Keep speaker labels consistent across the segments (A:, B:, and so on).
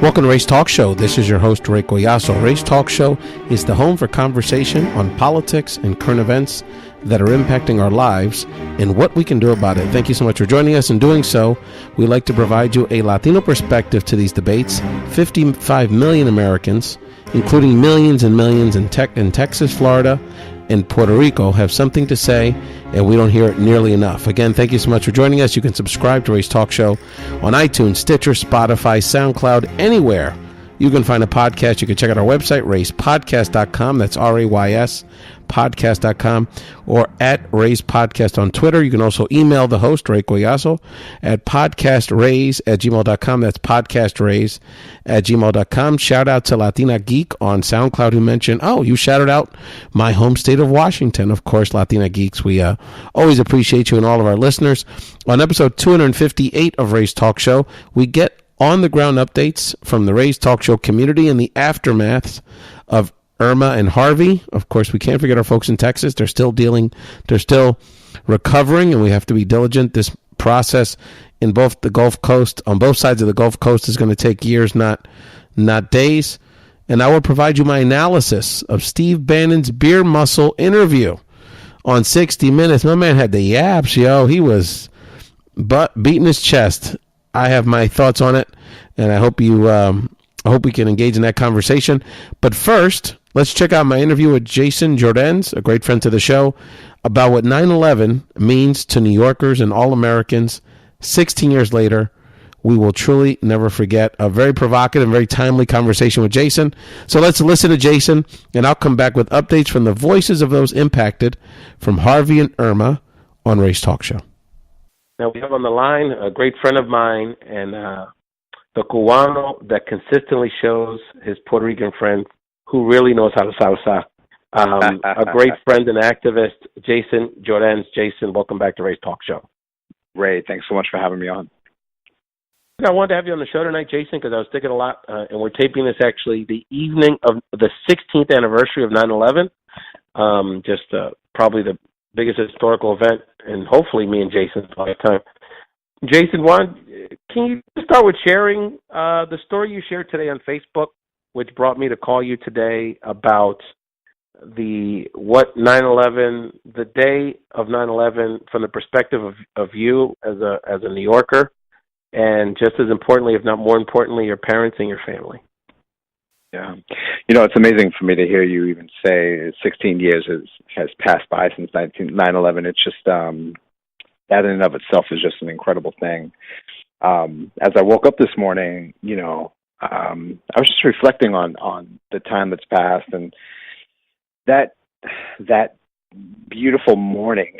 A: Welcome to Ray's Talk Show. This is your host, Ray Collazo. Ray's Talk Show is the home for conversation on politics and current events that are impacting our lives and what we can do about it. Thank you so much for joining us. In doing so, we like to provide you a Latino perspective to these debates. 55 million Americans, including millions and millions in Texas, Florida, and Puerto Rico, have something to say, and we don't hear it nearly enough. Again, thank you so much for joining us. You can subscribe to Ray's Talk Show on iTunes, Stitcher, Spotify, SoundCloud, anywhere you can find a podcast. You can check out our website, rayspodcast.com. That's RAYS podcast.com, or at Ray's Podcast on Twitter. You can also email the host, Ray Collazo, at podcastrays@gmail.com. That's podcastrays@gmail.com. Shout out to Latina Geek on SoundCloud, who mentioned, you shouted out my home state of Washington. Of course, Latina Geeks, we always appreciate you and all of our listeners. On episode 258 of Ray's Talk Show, we get on-the-ground updates from the Ray's Talk Show community in the aftermath of Irma and Harvey. Of course, we can't forget our folks in Texas. They're still recovering, and we have to be diligent. This process in both the Gulf Coast, on both sides of the Gulf Coast, is going to take years, not days. And I will provide you my analysis of Steve Bannon's beer muscle interview on 60 Minutes. My man had the yaps, yo. He was beating his chest. I have my thoughts on it, and I hope we can engage in that conversation. But first, let's check out my interview with Jason Llorenz, a great friend to the show, about what 9/11 means to New Yorkers and all Americans. 16 years later, we will truly never forget. A very provocative and very timely conversation with Jason. So let's listen to Jason, and I'll come back with updates from the voices of those impacted from Harvey and Irma on Ray's Talk Show. Now we have on the line a great friend of mine and the Cubano that consistently shows his Puerto Rican friend who really knows how to salsa. A great friend and activist, Jason Llorenz. Jason, welcome back to Ray's Talk Show.
B: Ray, thanks so much for having me on.
A: I wanted to have you on the show tonight, Jason, because I was thinking a lot, and we're taping this actually the evening of the 16th anniversary of 9/11. Probably the biggest historical event, and hopefully me and Jason's lifetime. Jason, can you start with sharing the story you shared today on Facebook, which brought me to call you today about the day of 9/11 from the perspective of you as a New Yorker, and just as importantly, if not more importantly, your parents and your family.
B: Yeah. It's amazing for me to hear you even say 16 years has passed by since 9/11. It's just, that in and of itself is just an incredible thing. As I woke up this morning, I was just reflecting on the time that's passed and that beautiful morning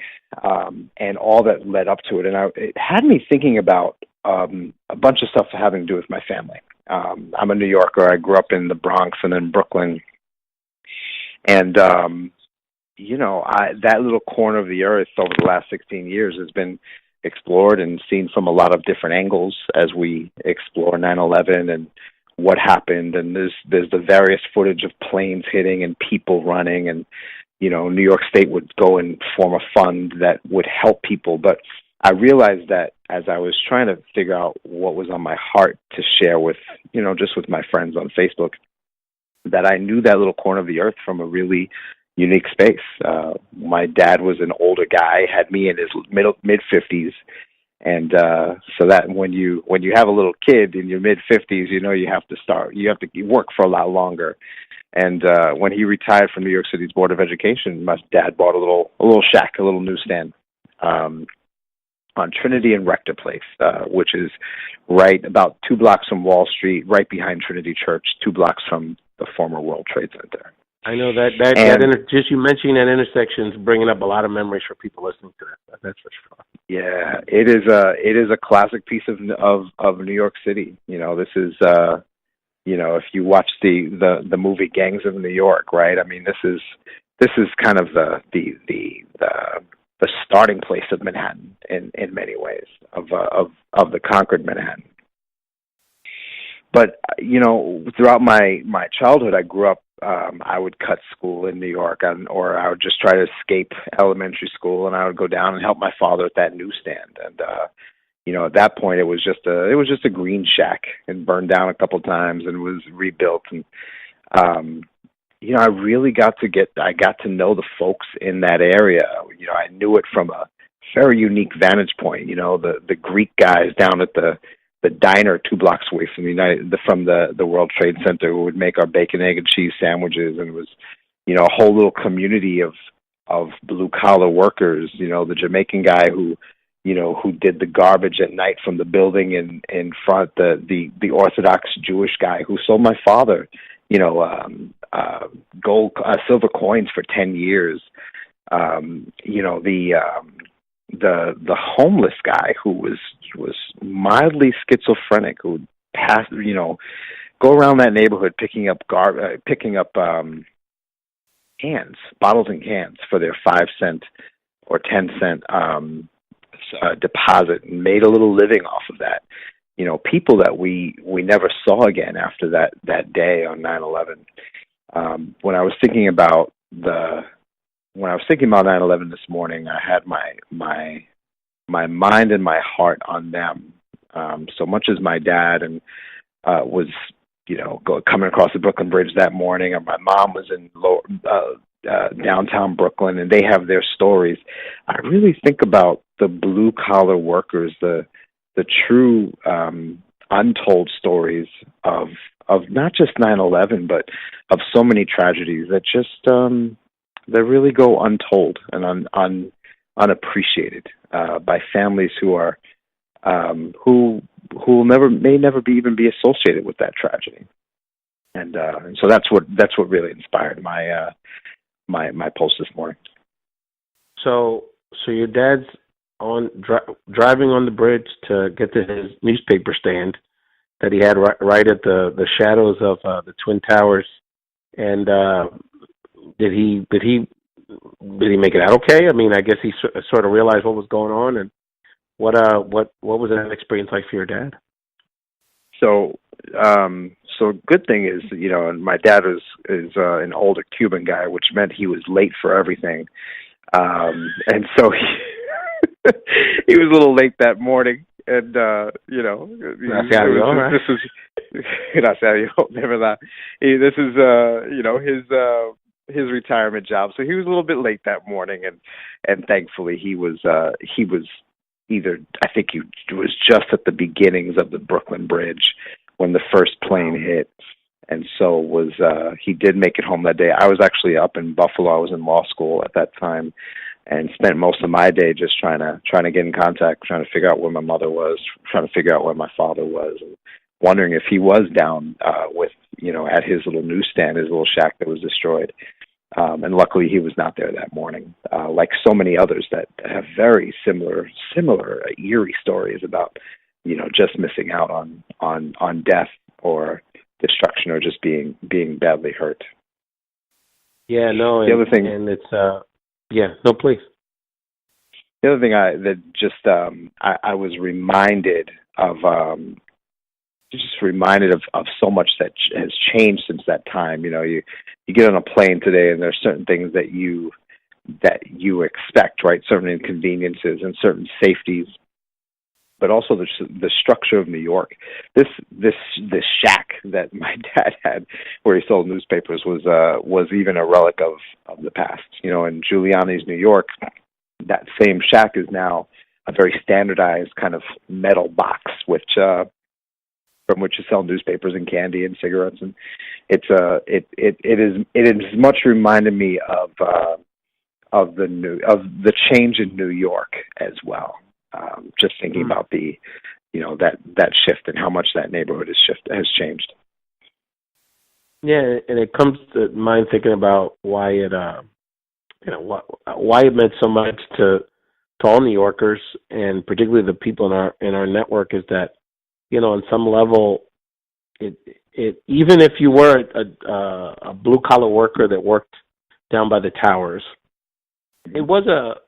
B: and all that led up to it. And it had me thinking about a bunch of stuff having to do with my family. I'm a New Yorker. I grew up in the Bronx and then Brooklyn. And, that little corner of the earth over the last 16 years has been explored and seen from a lot of different angles as we explore 9/11 and what happened. And there's the various footage of planes hitting and people running. And, New York State would go and form a fund that would help people. But I realized that as I was trying to figure out what was on my heart to share with, just with my friends on Facebook, that I knew that little corner of the earth from a really unique space. My dad was an older guy, had me in his mid-50s. And so that when you have a little kid in your mid-50s, you have to work for a lot longer. And when he retired from New York City's Board of Education, my dad bought a little shack, a little newsstand on Trinity and Rector Place, which is right about 2 blocks from Wall Street, right behind Trinity Church, 2 blocks from the former World Trade Center.
A: I know that just you mentioning that intersection is bringing up a lot of memories for people listening to that. That's for sure.
B: Yeah, it is a classic piece of New York City. This is if you watch the movie Gangs of New York, right? I mean, this is kind of the starting place of Manhattan in many ways of the conquered Manhattan. But throughout my childhood, I grew up. I would cut school in New York, or I would just try to escape elementary school, and I would go down and help my father at that newsstand. And at that point it was just a green shack and burned down a couple times and was rebuilt. And I really got to know the folks in that area. I knew it from a very unique vantage point. The Greek guys down at the diner 2 blocks away from the World Trade Center who would make our bacon, egg, and cheese sandwiches, and it was a whole little community of blue collar workers. The Jamaican guy who did the garbage at night from the building in front, the Orthodox Jewish guy who sold my father silver coins for 10 years. The homeless guy who was mildly schizophrenic, who would go around that neighborhood picking up cans, bottles and cans for their 5-cent or 10-cent deposit, and made a little living off of that. People that we never saw again after that day on 9/11. When I was thinking about 9/11 this morning, I had my mind and my heart on them. So much as my dad and was coming across the Brooklyn Bridge that morning, and my mom was in downtown Brooklyn, and they have their stories. I really think about the blue collar workers, the true untold stories of not just 9/11, but of so many tragedies that just that really go untold and unappreciated by families who are who may never even be associated with that tragedy. And so that's what really inspired my my post this morning.
A: So your dad's driving on the bridge to get to his newspaper stand that he had right at the shadows of the Twin Towers. And did he make it out okay? I mean, I guess he sort of realized what was going on. And what was that experience like for your dad?
B: So good thing is, and my dad is an older Cuban guy, which meant he was late for everything. And so he was a little late that morning, and this is his retirement job. So he was a little bit late that morning, and thankfully he was either, I think he was just at the beginnings of the Brooklyn Bridge when the first plane hit, and so he did make it home that day. I was actually up in Buffalo. I was in law school at that time, and spent most of my day just trying to get in contact, trying to figure out where my mother was, trying to figure out where my father was, and wondering if he was down at his little newsstand, his little shack that was destroyed. And luckily he was not there that morning, like so many others that have very similar eerie stories about, just missing out on death or destruction or just being badly hurt.
A: Yeah, no.
B: The other thing,
A: and it's please.
B: The other thing I was reminded of, of so much that has changed since that time. You get on a plane today, and there's certain things that you expect, right? Certain inconveniences and certain safeties, but also the structure of New York. This shack that my dad had, where he sold newspapers, was even a relic of the past. In Giuliani's New York, that same shack is now a very standardized kind of metal box, from which you sell newspapers and candy and cigarettes, and it is much reminded me of the change in New York as well. Just thinking about that shift and how much that neighborhood has changed.
A: Yeah, and it comes to mind thinking about why it why it meant so much to all New Yorkers, and particularly the people in our network, is that, on some level, it even if you were a blue collar worker that worked down by the towers, it was a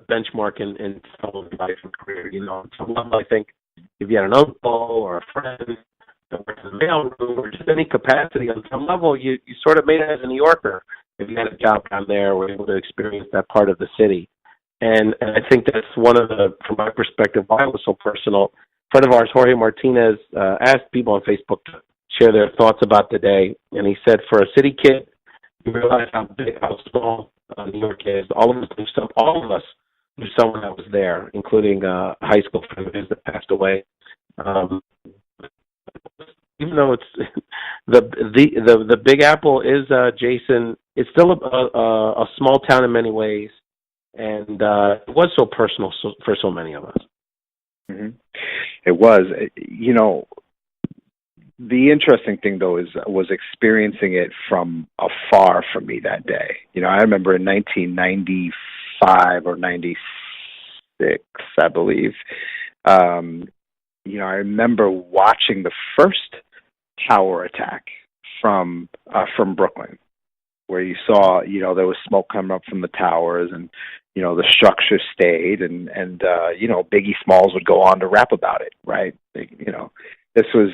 A: benchmark in someone's life and career. On some level, I think if you had an uncle or a friend that worked in the mailroom or just any capacity, on some level, you sort of made it as a New Yorker if you had a job down there or were able to experience that part of the city.
C: And I think that's one of the, from my perspective, why it was so personal. A friend of ours, Jorge Martinez, asked people on Facebook to share their thoughts about the day. And he said, for a city kid, you realize how big, how small New York is. All of us knew someone that was there, including a high school friend of his that passed away. Even though it's the Big Apple is Jason, it's still a small town in many ways, and it was so personal for so many of us.
B: Mm-hmm. It was, the interesting thing though was experiencing it from afar from me that day. I remember in 1995 or 96, I believe. I remember watching the first tower attack from Brooklyn, where you saw, there was smoke coming up from the towers, and the structure stayed, and Biggie Smalls would go on to rap about it, right? This was,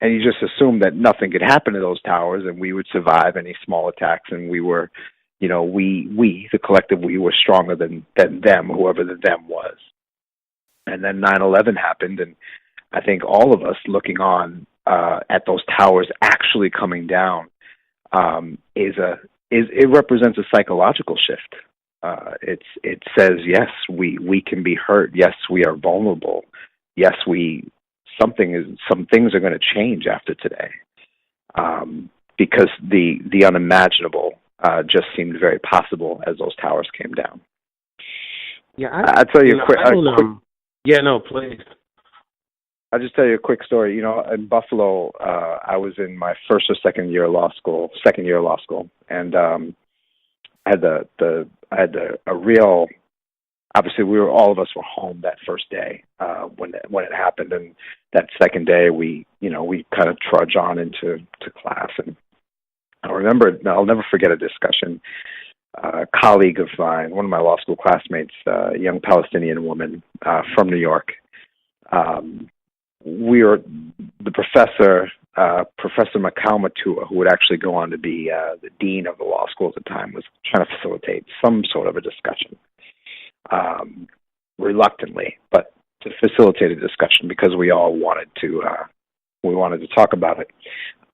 B: and you just assumed that nothing could happen to those towers, and we would survive any small attacks, and we were, we the collective, we were stronger than them, whoever the them was. And then 9/11 happened, and I think all of us looking on at those towers actually coming down it represents a psychological shift. It says, yes, we can be hurt. Yes, we are vulnerable. Yes, some things are going to change after today, because the unimaginable just seemed very possible as those towers came down.
C: Yeah,
B: I'll tell you
C: Yeah, no, please.
B: I'll just tell you a quick story. In Buffalo, I was in my first or second year of law school, and I had a real. Obviously, all of us were home that first day when it happened, and that second day we kind of trudge on into class, and I'll never forget a discussion. A colleague of mine, one of my law school classmates, a young Palestinian woman from New York. The professor, Professor Makau Matua, who would actually go on to be the dean of the law school at the time, was trying to facilitate some sort of a discussion, reluctantly, but to facilitate a discussion because we all wanted to talk about it.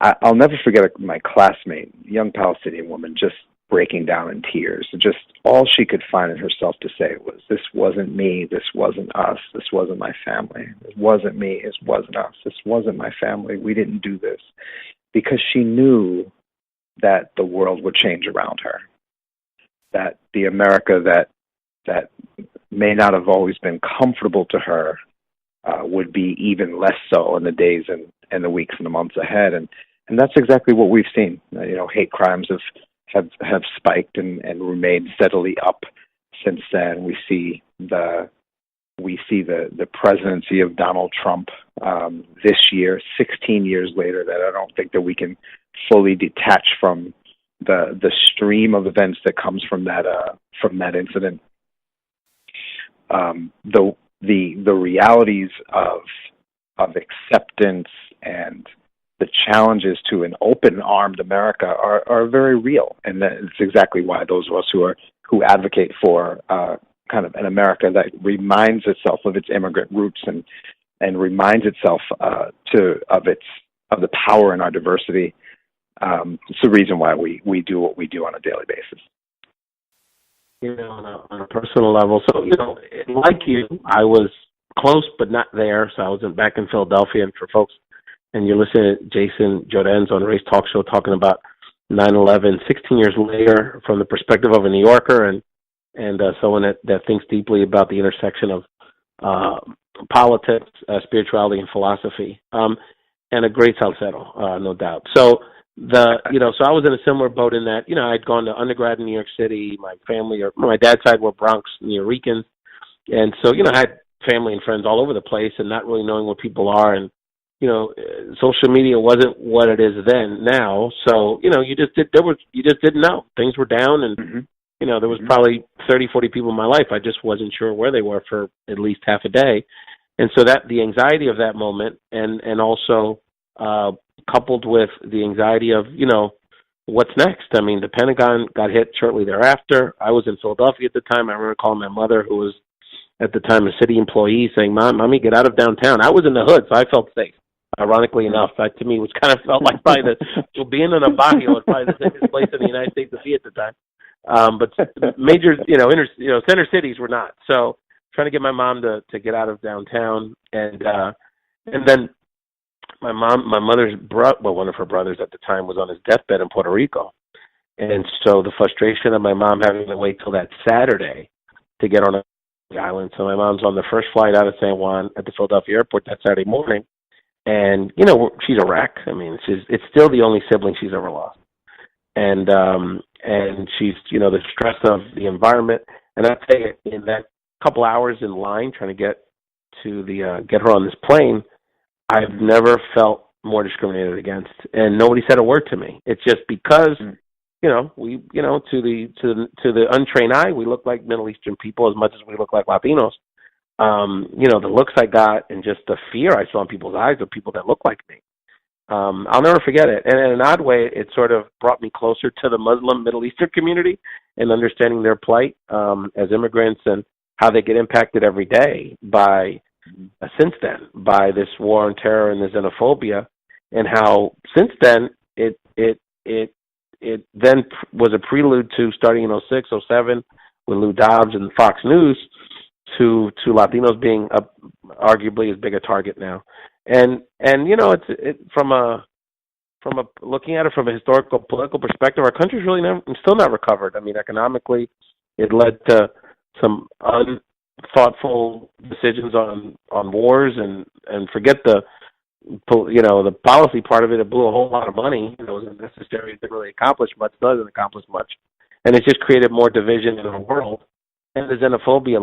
B: I'll never forget my classmate, young Palestinian woman, just breaking down in tears. Just all she could find in herself to say was, this wasn't me, this wasn't us, this wasn't my family. It wasn't me, it wasn't us, this wasn't my family, we didn't do this. Because she knew that the world would change around her. That the America that may not have always been comfortable to her would be even less so in the days and the weeks and the months ahead. And that's exactly what we've seen. Hate crimes have spiked and remained steadily up since then. We see the presidency of Donald Trump this year, 16 years later, that I don't think that we can fully detach from the stream of events that comes from that incident. The realities of acceptance and the challenges to an open-armed America are very real, and it's exactly why those of us who advocate for kind of an America that reminds itself of its immigrant roots and reminds itself of the power in our diversity. It's the reason why we do what we do on a daily basis.
C: On a personal level, so like you, I was close but not there. So I was back in Philadelphia, and for folks. And you're listening to Jason Llorenz on Ray's Talk Show talking about 9/11, 16 years later, from the perspective of a New Yorker and someone that thinks deeply about the intersection of politics, spirituality, and philosophy, and a great salsero, no doubt. So so I was in a similar boat in that I'd gone to undergrad in New York City. My family, or my dad's side, were Bronx New Yorkers, and so I had family and friends all over the place, and not really knowing what people are and. Social media wasn't what it is now. So, you just didn't know. Things were down, and, there was probably 30, 40 people in my life. I just wasn't sure where they were for at least half a day. And so that the anxiety of that moment and also coupled with the anxiety of, what's next? I mean, the Pentagon got hit shortly thereafter. I was in Philadelphia at the time. I remember calling my mother, who was at the time a city employee, saying, Mommy, get out of downtown. I was in the hood, so I felt safe. Ironically enough, that to me was kind of felt like probably being in a barrio was probably the safest place in the United States to be at the time. But major, center cities were not. So trying to get my mom to get out of downtown, and then my mother's one of her brothers at the time was on his deathbed in Puerto Rico, and so the frustration of my mom having to wait till that Saturday to get on the island. So my mom's on the first flight out of San Juan at the Philadelphia airport that Saturday morning, and she's a wreck. I mean, it's still the only sibling she's ever lost, and she's the stress of the environment. And I tell you, in that couple hours in line trying to get her on this plane, I've never felt more discriminated against, and nobody said a word to me. It's just because we to the untrained eye, we look like Middle Eastern people as much as we look like Latinos. The looks I got and just the fear I saw in people's eyes of people that look like me. I'll never forget it. And in an odd way, it sort of brought me closer to the Muslim Middle Eastern community and understanding their plight as immigrants and how they get impacted every day by this war on terror and the xenophobia, and how since then it then was a prelude to starting in 06, 07 with Lou Dobbs and Fox News to Latinos being arguably as big a target now. And it's from a looking at it from a historical political perspective, our country's really still not recovered. I mean, economically, it led to some unthoughtful decisions on wars and forget the policy part of it. It blew a whole lot of money. It wasn't necessary. It didn't really accomplish much. Doesn't accomplish much, and it just created more division in our world. And the xenophobia.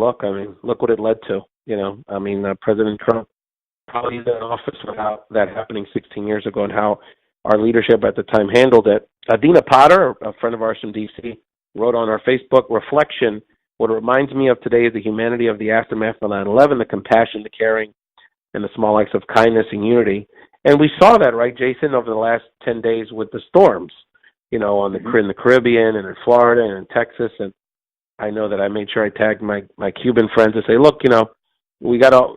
C: Look what it led to. President Trump probably in office without that happening 16 years ago, and how our leadership at the time handled it. Adina Potter, a friend of ours from D.C., wrote on our Facebook reflection, what it reminds me of today is the humanity of the aftermath of 9/11, the compassion, the caring, and the small acts of kindness and unity. And we saw that, right, Jason, over the last 10 days with the storms, in the Caribbean and in Florida and in Texas. And I know that I made sure I tagged my Cuban friends to say, look, we got to,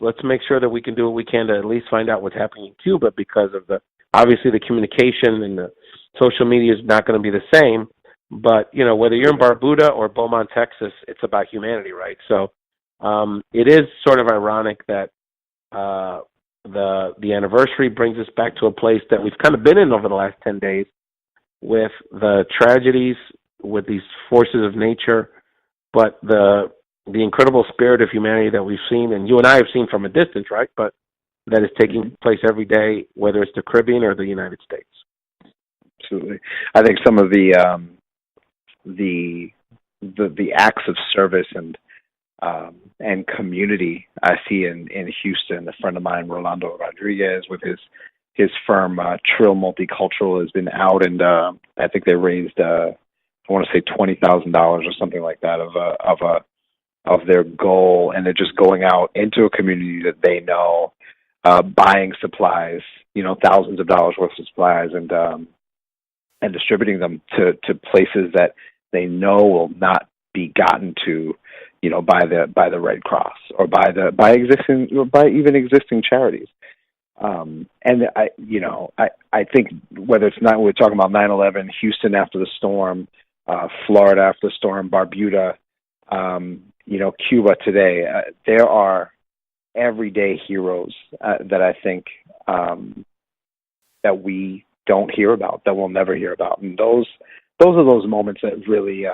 C: let's make sure that we can do what we can to at least find out what's happening in Cuba, because of obviously the communication and the social media is not going to be the same. But, whether you're in Barbuda or Beaumont, Texas, it's about humanity, right? So it is sort of ironic that the anniversary brings us back to a place that we've kind of been in over the last 10 days with the tragedies, with these forces of nature, but the incredible spirit of humanity that we've seen, and you and I have seen from a distance, right? But that is taking place every day, whether it's the Caribbean or the United States.
B: Absolutely. I think some of the acts of service and community I see in Houston. A friend of mine, Rolando Rodriguez, with his firm Trill Multicultural, has been out, and I think they raised I want to say $20,000 or something like that of their goal, and they're just going out into a community that they know, buying supplies, thousands of dollars worth of supplies, and distributing them to places that they know will not be gotten to, by the Red Cross or by even existing charities. And I think whether it's not, we're talking about 9/11, Houston after the storm, Florida after the storm, Barbuda, Cuba today, there are everyday heroes that I think that we don't hear about, that we'll never hear about, and those are those moments that really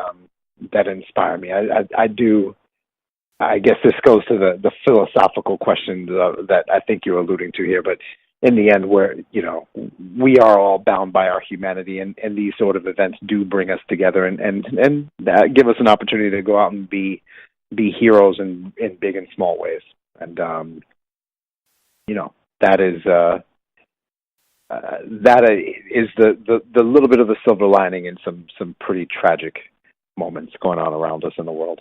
B: that inspire me. I guess this goes to the philosophical question that I think you're alluding to here, but in the end, we are all bound by our humanity, and these sort of events do bring us together and that give us an opportunity to go out and be heroes in big and small ways. And that is the little bit of the silver lining in some pretty tragic moments going on around us in the world.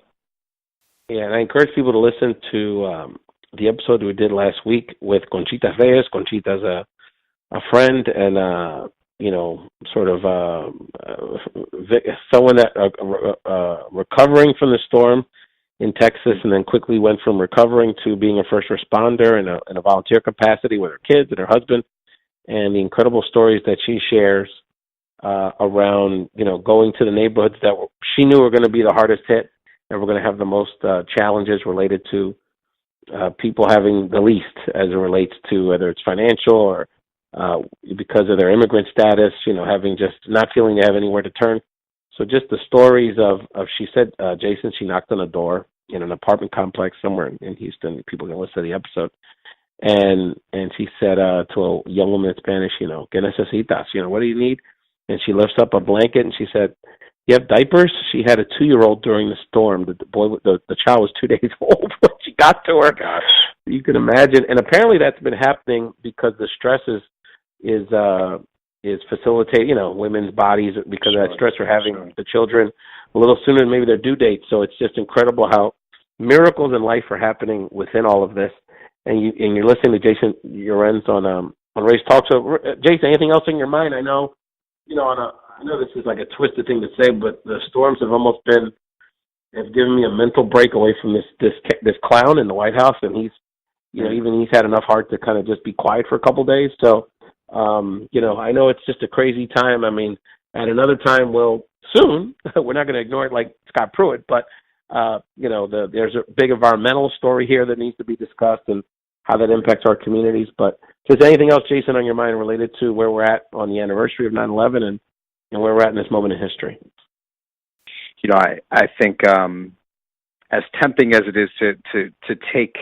C: Yeah, and I encourage people to listen to the episode we did last week with Conchita Reyes. Conchita's a friend and sort of someone that recovering from the storm in Texas, and then quickly went from recovering to being a first responder in a volunteer capacity with her kids and her husband, and the incredible stories that she shares around, going to the neighborhoods that she knew were going to be the hardest hit and were going to have the most challenges related to people having the least as it relates to whether it's financial or because of their immigrant status, having just not feeling they have anywhere to turn. So just the stories of she said, Jason, she knocked on a door in an apartment complex somewhere in Houston. People can listen to the episode. And she said to a young woman in Spanish, ¿qué necesitas? What do you need? And she lifts up a blanket and she said, you have diapers? She had a 2-year-old during the storm. The child was 2 days old when she got to her. Gosh. You can imagine. And apparently that's been happening because the stress is facilitating, women's bodies because of that stress are having the children a little sooner than maybe their due date. So it's just incredible how miracles in life are happening within all of this. And you're listening to Jason Llorenz on Ray's Talk Show. Jason, anything else in your mind? I know, I know this is like a twisted thing to say, but the storms have given me a mental break away from this clown in the White House, and he's had enough heart to kind of just be quiet for a couple of days. So, I know it's just a crazy time. I mean, at another time, soon, we're not going to ignore it like Scott Pruitt, but, there's a big environmental story here that needs to be discussed and how that impacts our communities. But if there's anything else, Jason, on your mind related to where we're at on the anniversary of 9/11 and where we're at in this moment in history?
B: I think as tempting as it is to take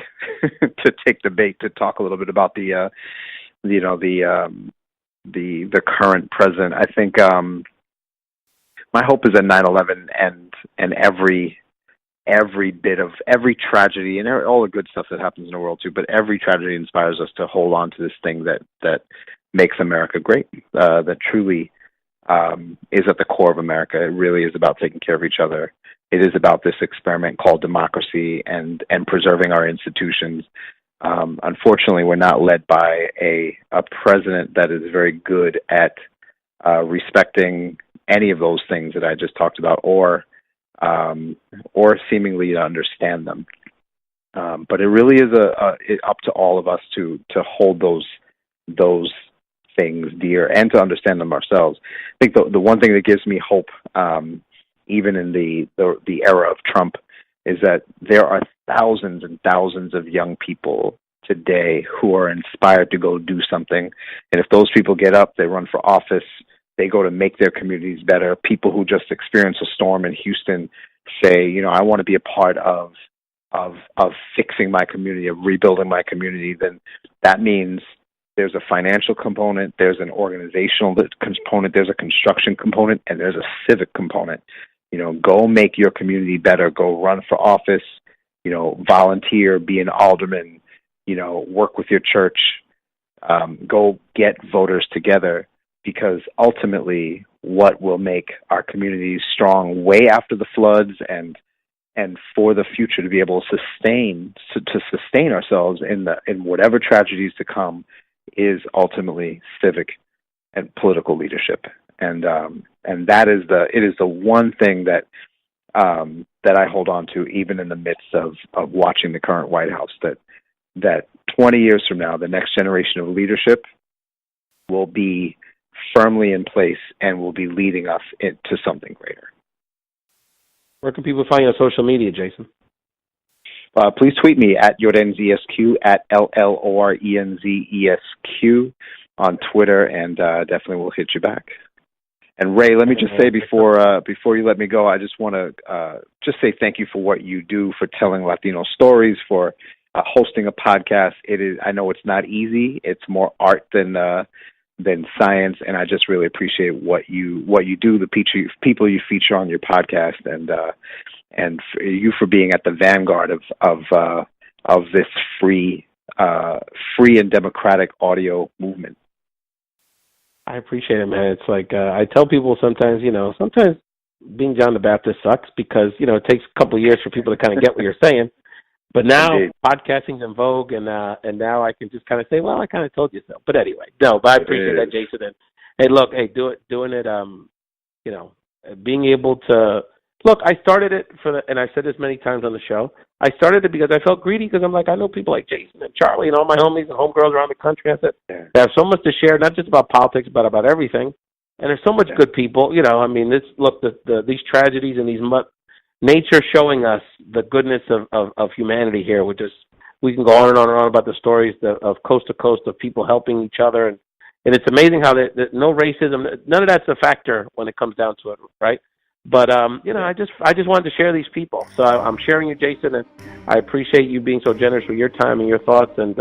B: the bait to talk a little bit about the current president, I think my hope is that 9/11 and every bit of every tragedy and all the good stuff that happens in the world too, but every tragedy inspires us to hold on to this thing that makes America great, that truly is at the core of America. It really is about taking care of each other. It is about this experiment called democracy and preserving our institutions. Unfortunately, we're not led by a president that is very good at respecting any of those things that I just talked about, or seemingly to understand them. But it really is up to all of us to hold those things dear and to understand them ourselves. I think the one thing that gives me hope, even in the era of Trump, is that there are thousands and thousands of young people today who are inspired to go do something. And if those people get up, they run for office, they go to make their communities better. People who just experienced a storm in Houston say, I want to be a part of fixing my community, of rebuilding my community. Then that means there's a financial component, there's an organizational component, there's a construction component, and there's a civic component. Go make your community better. Go run for office. Volunteer, be an alderman. Work with your church. Go get voters together, because ultimately, what will make our communities strong way after the floods and for the future to be able to sustain ourselves in whatever tragedies to come is ultimately civic and political leadership. And that is the one thing that I hold on to, even in the midst of watching the current White House, that 20 years from now, the next generation of leadership will be firmly in place and will be leading us into something greater.
C: Where can people find you on social media, Jason?
B: Please tweet me at LorenzESQ, at LLORENZESQ on Twitter, and definitely will hit you back. And Ray, let me just say before you let me go, I just want to just say thank you for what you do, for telling Latino stories, for hosting a podcast. I know it's not easy. It's more art than science, and I just really appreciate what you do, the people you feature on your podcast, and for you for being at the vanguard of this free and democratic audio movement.
C: I appreciate it, man. It's like I tell people sometimes being John the Baptist sucks because it takes a couple of years for people to kind of get what you're saying. But now podcasting's in vogue, and now I can just kind of say, well, I kind of told you so. But anyway, no. But I appreciate that, Jason. Hey, look, doing it, being able to look. I started it and I said this many times on the show. I started it because I felt greedy because I'm like, I know people like Jason and Charlie and all my homies and homegirls around the country. I said they have so much to share, not just about politics, but about everything. And there's so much good people. I mean, these tragedies and nature showing us the goodness of humanity here. We can go on and on and on about the stories of coast to coast of people helping each other, and it's amazing how that no racism, none of that's a factor when it comes down to it, right? But I just wanted to share these people, so I'm sharing you, Jason, and I appreciate you being so generous with your time and your thoughts, and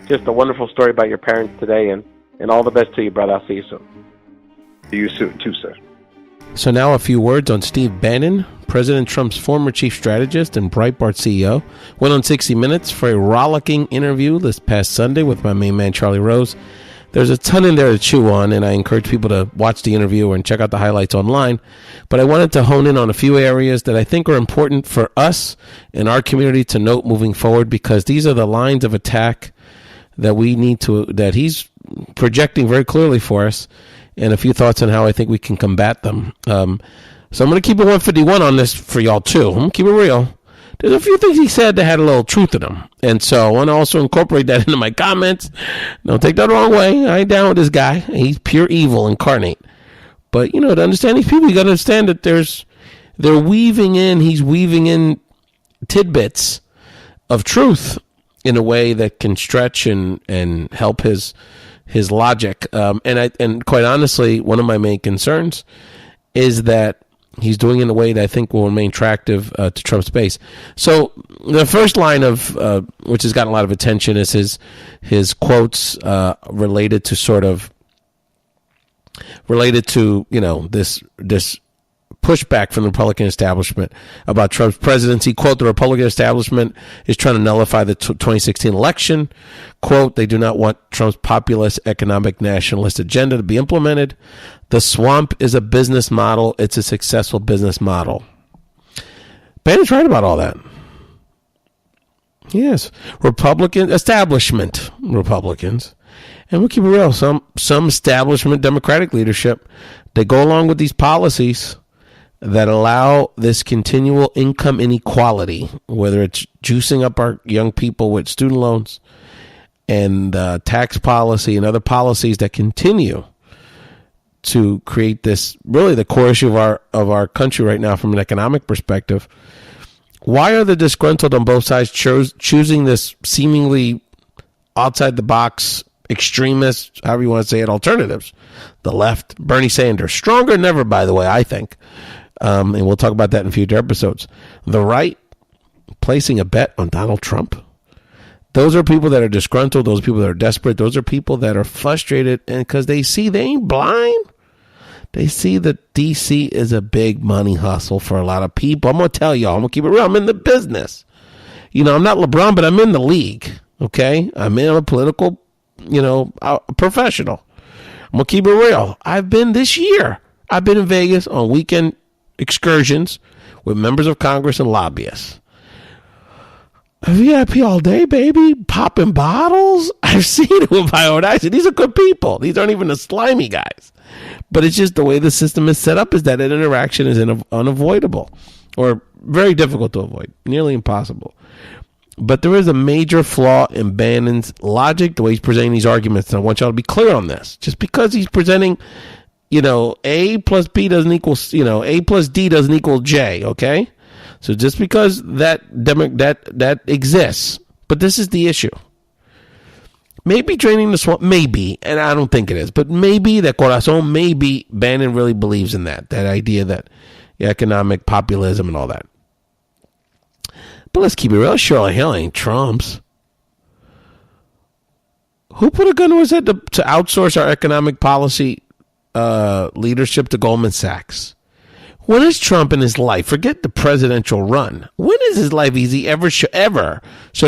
C: just a wonderful story about your parents today, and all the best to you, brother. I'll see you soon.
B: See you soon, too, sir.
A: So now a few words on Steve Bannon, President Trump's former chief strategist and Breitbart CEO, went on 60 Minutes for a rollicking interview this past Sunday with my main man, Charlie Rose. There's a ton in there to chew on, and I encourage people to watch the interview and check out the highlights online. But I wanted to hone in on a few areas that I think are important for us and our community to note moving forward, because these are the lines of attack that he's projecting very clearly for us, and a few thoughts on how I think we can combat them. So I'm going to keep it 151 on this for y'all, too. I'm going to keep it real. There's a few things he said that had a little truth in them. And so I want to also incorporate that into my comments. Don't take that the wrong way. I ain't down with this guy. He's pure evil incarnate. But, to understand these people, you got to understand that he's weaving in tidbits of truth in a way that can stretch and help his logic. And quite honestly, one of my main concerns is that he's doing it in a way that I think will remain attractive to Trump's base. So the first line of which has gotten a lot of attention is his quotes related to this pushback from the Republican establishment about Trump's presidency. Quote, the Republican establishment is trying to nullify the 2016 election. Quote, they do not want Trump's populist economic nationalist agenda to be implemented. The swamp is a business model. It's a successful business model. Bannon's right about all that. Yes. Establishment Republicans, and we'll keep it real, some establishment Democratic leadership, they go along with these policies that allow this continual income inequality, whether it's juicing up our young people with student loans and tax policy and other policies that continue to create this, really the core issue of our country right now from an economic perspective. Why are the disgruntled on both sides choosing this seemingly outside the box extremists, however you want to say it, alternatives? The left, Bernie Sanders, stronger than ever, by the way, I think. And we'll talk about that in future episodes. The right, placing a bet on Donald Trump. Those are people that are disgruntled. Those are people that are desperate. Those are people that are frustrated, and because they see they ain't blind. They see that D.C. is a big money hustle for a lot of people. I'm going to tell y'all, I'm going to keep it real. I'm in the business. I'm not LeBron, but I'm in the league. Okay? I'm a political, professional. I'm going to keep it real. I've been in Vegas on weekend excursions with members of Congress and lobbyists. VIP all day, baby, popping bottles. I've seen it with my own eyes. These are good people. These aren't even the slimy guys. But it's just the way the system is set up is that an interaction is unavoidable or very difficult to avoid, nearly impossible. But there is a major flaw in Bannon's logic, the way he's presenting these arguments. And I want y'all to be clear on this. Just because he's presenting, A plus B doesn't equal, A plus D doesn't equal J, okay? So just because that exists, but this is the issue. Maybe draining the swamp, maybe, and I don't think it is, but maybe that corazón, maybe Bannon really believes in that idea that economic populism and all that. But let's keep it real. Surely hell ain't Trump's. Who put a gun to his head to outsource our economic policy leadership to Goldman Sachs? When is Trump in his life, forget the presidential run, when is his life easy ever showed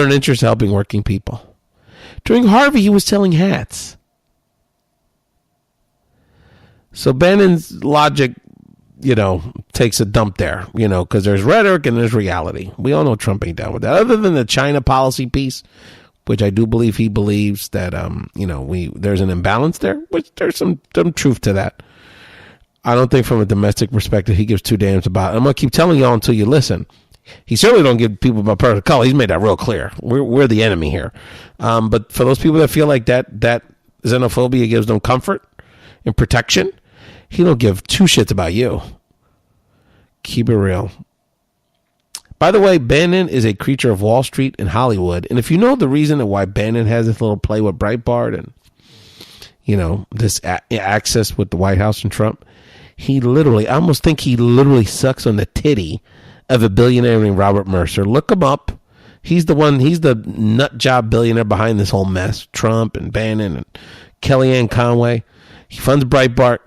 A: an interest in helping working people? During Harvey, he was selling hats. So Bannon's logic, takes a dump there, because there's rhetoric and there's reality. We all know Trump ain't down with that. Other than the China policy piece, which I do believe he believes that, there's an imbalance there, which there's some truth to that. I don't think from a domestic perspective he gives two damns about it. I'm going to keep telling y'all until you listen. He certainly don't give people about personal color. He's made that real clear. We're the enemy here. But for those people that feel like that xenophobia gives them comfort and protection, he don't give two shits about you. Keep it real. By the way, Bannon is a creature of Wall Street and Hollywood. And if you know the reason why Bannon has this little play with Breitbart and, this access with the White House and Trump, I almost think he literally sucks on the titty of a billionaire named Robert Mercer. Look him up. He's the nut job billionaire behind this whole mess. Trump and Bannon and Kellyanne Conway. He funds Breitbart.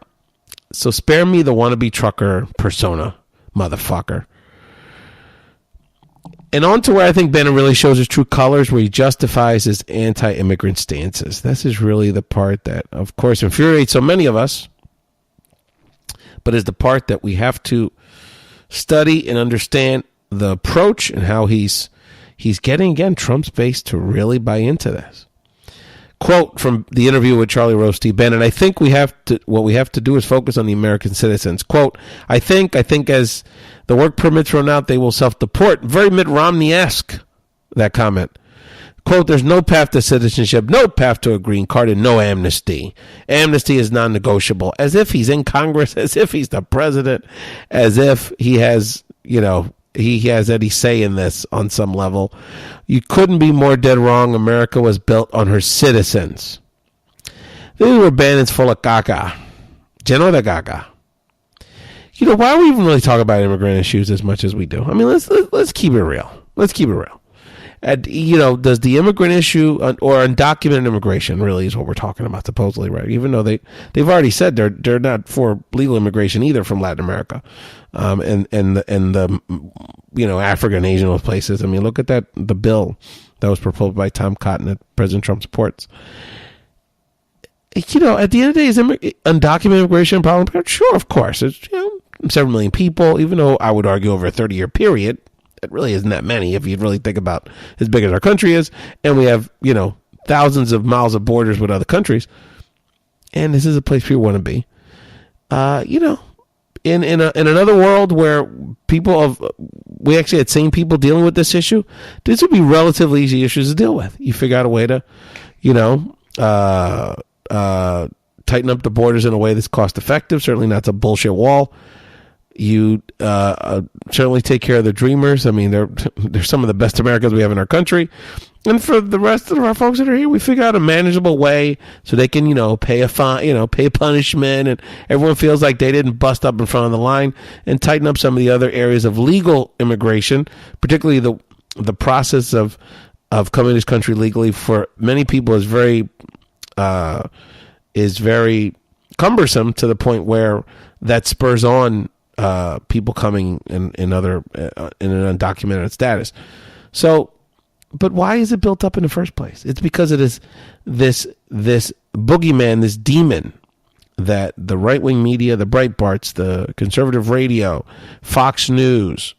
A: So spare me the wannabe trucker persona, motherfucker. And on to where I think Bannon really shows his true colors, where he justifies his anti-immigrant stances. This is really the part that, of course, infuriates so many of us, but is the part that we have to study and understand the approach and how he's getting, again, Trump's base to really buy into this. Quote from the interview with Charlie Rose, Steve Bannon, I think what we have to do is focus on the American citizens. Quote, I think as the work permits run out, they will self-deport. Very Mitt Romney-esque, that comment. Quote, there's no path to citizenship, no path to a green card, and no amnesty. Amnesty is non-negotiable. As if he's in Congress, as if he's the president, as if he has, he has any say in this on some level. You couldn't be more dead wrong. America was built on her citizens. This is where Bannon's full of caca. Lleno de caca. Why are we even really talking about immigrant issues as much as we do? I mean, let's keep it real. Let's keep it real. And, does the immigrant issue or undocumented immigration really is what we're talking about, supposedly, right? Even though they've already said they're not for legal immigration either from Latin America, and the Africa and Asian those places. I mean, look at the bill that was proposed by Tom Cotton that President Trump supports. At the end of the day, is undocumented immigration a problem? Sure, of course. It's 7 million people, even though I would argue over a 30-year period, it really isn't that many if you really think about as big as our country is. And we have, thousands of miles of borders with other countries. And this is a place people want to be. In another world where we actually had sane people dealing with this issue, this would be relatively easy issues to deal with. You figure out a way to, tighten up the borders in a way that's cost effective. Certainly not a bullshit wall. You certainly take care of the dreamers. I mean, they're some of the best Americans we have in our country. And for the rest of our folks that are here, we figure out a manageable way so they can, pay a fine, pay punishment, and everyone feels like they didn't bust up in front of the line, and tighten up some of the other areas of legal immigration, particularly the process of coming to this country legally for many people is very cumbersome to the point where that spurs on people coming in an undocumented status. So, but why is it built up in the first place? It's because it is this boogeyman, this demon that the right-wing media, the Breitbarts, the conservative radio, Fox News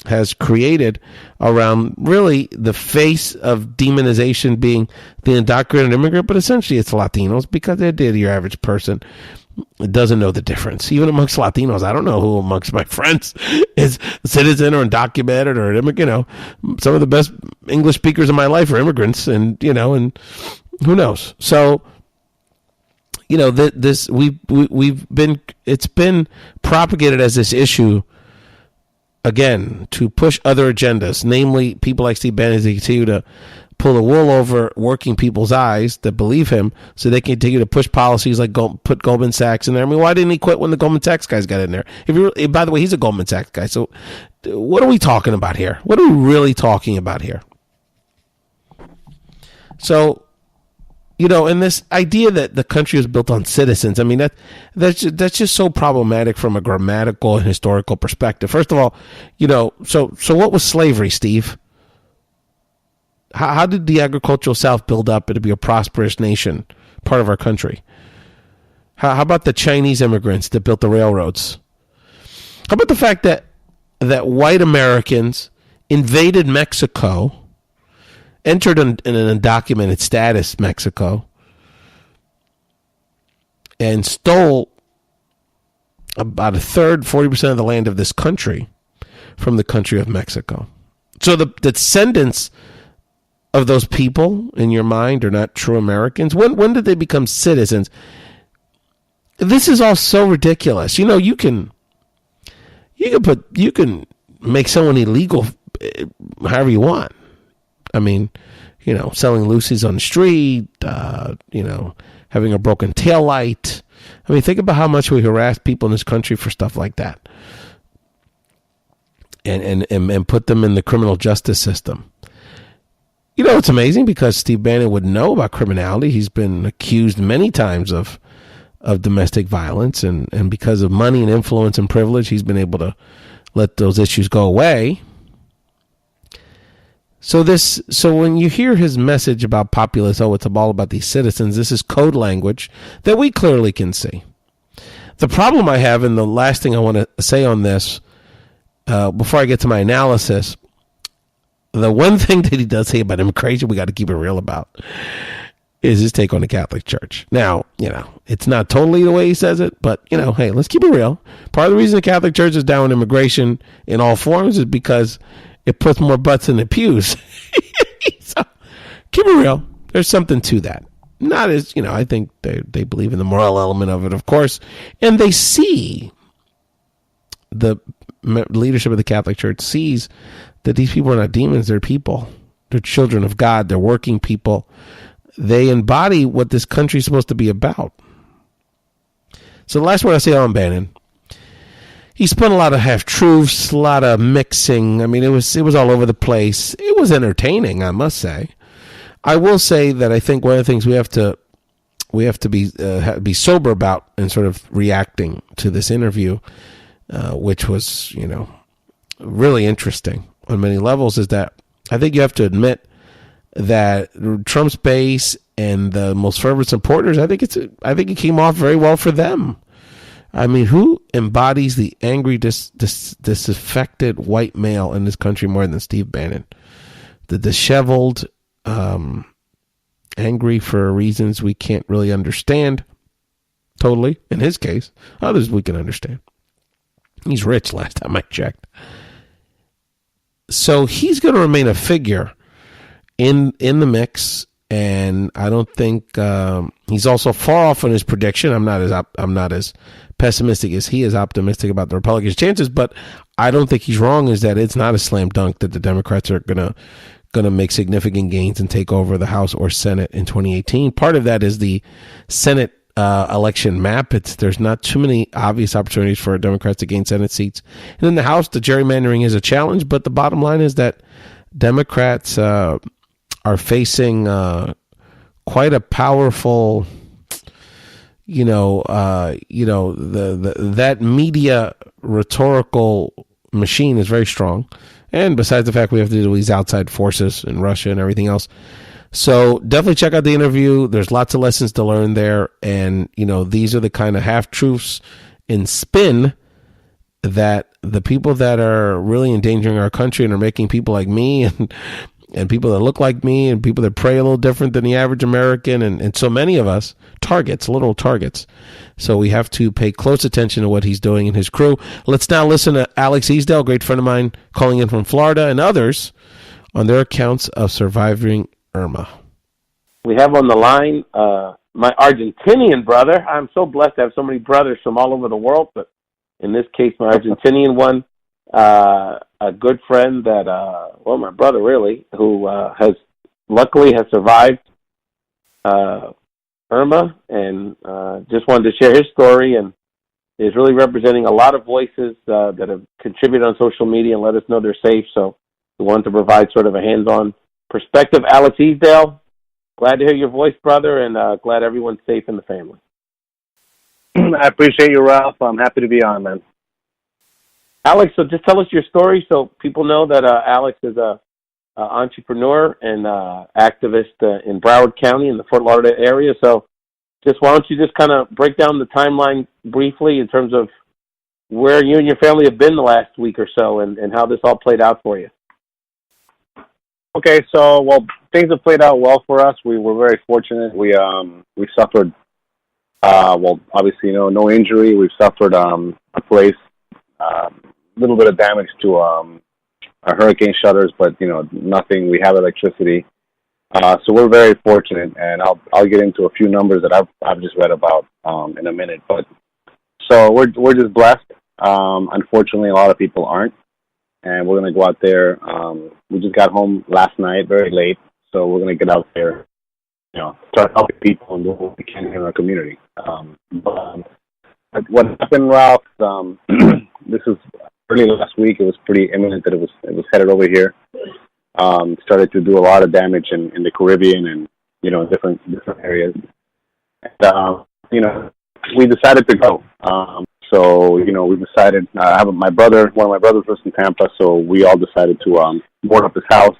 A: has created around really the face of demonization being the undocumented immigrant, but essentially it's Latinos, because they're your average person doesn't know the difference. Even amongst Latinos, I don't know who amongst my friends is citizen or undocumented or immigrant. Some of the best English speakers in my life are immigrants, and and who knows. So, it's been propagated as this issue again to push other agendas, namely people like Steve Bannon, they continue to pull the wool over working people's eyes that believe him, so they continue to push policies like put Goldman Sachs in there. I mean, why didn't he quit when the Goldman Sachs guys got in there? By the way, he's a Goldman Sachs guy. So what are we talking about here? What are we really talking about here? So, and this idea that the country is built on citizens, I mean, that's just so problematic from a grammatical and historical perspective. First of all, so what was slavery, Steve? How did the agricultural South build up to be a prosperous nation, part of our country? How about the Chinese immigrants that built the railroads? How about the fact that white Americans invaded Mexico entered in an undocumented status Mexico and stole about a third, 40% of the land of this country from the country of Mexico. So the descendants of those people in your mind are not true Americans. When did they become citizens? This is all so ridiculous. You know, you can make someone illegal however you want. I mean, you know, selling loosies on the street, you know, having a broken taillight. I mean, think about how much we harass people in this country for stuff like that. And put them in the criminal justice system. You know, it's amazing because Steve Bannon would know about criminality. He's been accused many times of domestic violence, and because of money and influence and privilege, he's been able to let those issues go away. So when you hear his message about populists, it's all about these citizens, this is code language that we clearly can see. The problem I have, and the last thing I want to say on this, before I get to my analysis, the one thing that he does say about immigration, we got to keep it real about, is his take on the Catholic Church. Now, you know, it's not totally the way he says it, but, you know, hey, let's keep it real. Part of the reason the Catholic Church is down on immigration in all forms is because it puts more butts in the pews. So, keep it real. There's something to that. Not as, you know, I think they believe in the moral element of it, of course, and they see, the leadership of the Catholic Church sees that these people are not demons, they're people. They're children of God. They're working people. They embody what this country is supposed to be about. So the last word I say on Bannon, he spun a lot of half-truths, a lot of mixing. I mean, it was all over the place. It was entertaining, I must say. I will say that I think one of the things we have to be sober about in sort of reacting to this interview, which was, you know, really interesting on many levels, is that I think you have to admit that Trump's base and the most fervent supporters, I think it came off very well for them. I mean, who embodies the angry, disaffected white male in this country more than Steve Bannon? The disheveled, angry for reasons we can't really understand. Totally. In his case, others we can understand. He's rich last time I checked. So he's going to remain a figure in the mix, and I don't think he's also far off on his prediction. I'm not as pessimistic as he is optimistic about the Republicans' chances, but I don't think he's wrong. Is that it's not a slam dunk that the Democrats are gonna make significant gains and take over the House or Senate in 2018. Part of that is the Senate election map. There's not too many obvious opportunities for Democrats to gain Senate seats, and in the House, the gerrymandering is a challenge. But the bottom line is that Democrats are facing quite a powerful, that media rhetorical machine is very strong. And besides the fact we have to deal with these outside forces in Russia and everything else. So definitely check out the interview. There's lots of lessons to learn there. And, these are the kind of half-truths and spin that the people that are really endangering our country and are making people like me and people that look like me and people that pray a little different than the average American and so many of us, literal targets. So we have to pay close attention to what he's doing and his crew. Let's now listen to Alex Easdale, a great friend of mine, calling in from Florida, and others on their accounts of surviving Irma.
C: We have on the line my Argentinian brother. I'm so blessed to have so many brothers from all over the world, but in this case, my Argentinian one, a good friend that, my brother really, who has survived Irma, and just wanted to share his story, and is really representing a lot of voices that have contributed on social media and let us know they're safe. So we wanted to provide sort of a hands-on perspective. Alex Easdale, glad to hear your voice, brother, and glad everyone's safe in the family.
D: I appreciate you, Ralph. I'm happy to be on, man.
C: Alex, so just tell us your story so people know that Alex is a entrepreneur and activist in Broward County in the Fort Lauderdale area. So why don't you just kind of break down the timeline briefly in terms of where you and your family have been the last week or so and how this all played out for you?
D: Okay, so things have played out well for us. We were very fortunate. We suffered obviously no injury. We've suffered a place little bit of damage to our hurricane shutters, but nothing. We have electricity, so we're very fortunate. And I'll get into a few numbers that I've just read about in a minute. But so we're just blessed. Unfortunately, a lot of people aren't, and we're gonna go out there. We just got home last night, very late, so we're gonna get out there, start helping people and do what we can in our community. But what happened, Ralph? This was early last week. It was pretty imminent that it was headed over here. Started to do a lot of damage in the Caribbean and different areas. And, we decided to go. So we decided. I have one of my brothers lives in Tampa, so we all decided to board up his house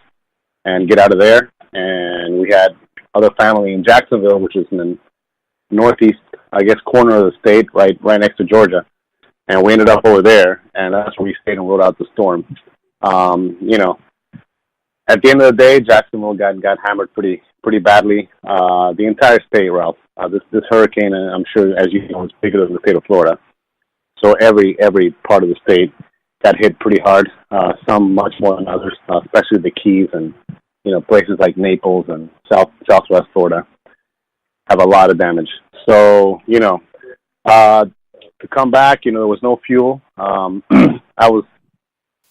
D: and get out of there. And we had other family in Jacksonville, which is in the northeast, I guess, corner of the state, right next to Georgia. And we ended up over there, and that's where we stayed and rode out the storm. At the end of the day, Jacksonville got hammered pretty badly. The entire state, Ralph. This hurricane, I'm sure, as you know, is bigger than the state of Florida. So every part of the state got hit pretty hard. Some much more than others, especially the Keys and places like Naples and Southwest Florida have a lot of damage. So to come back, there was no fuel. I was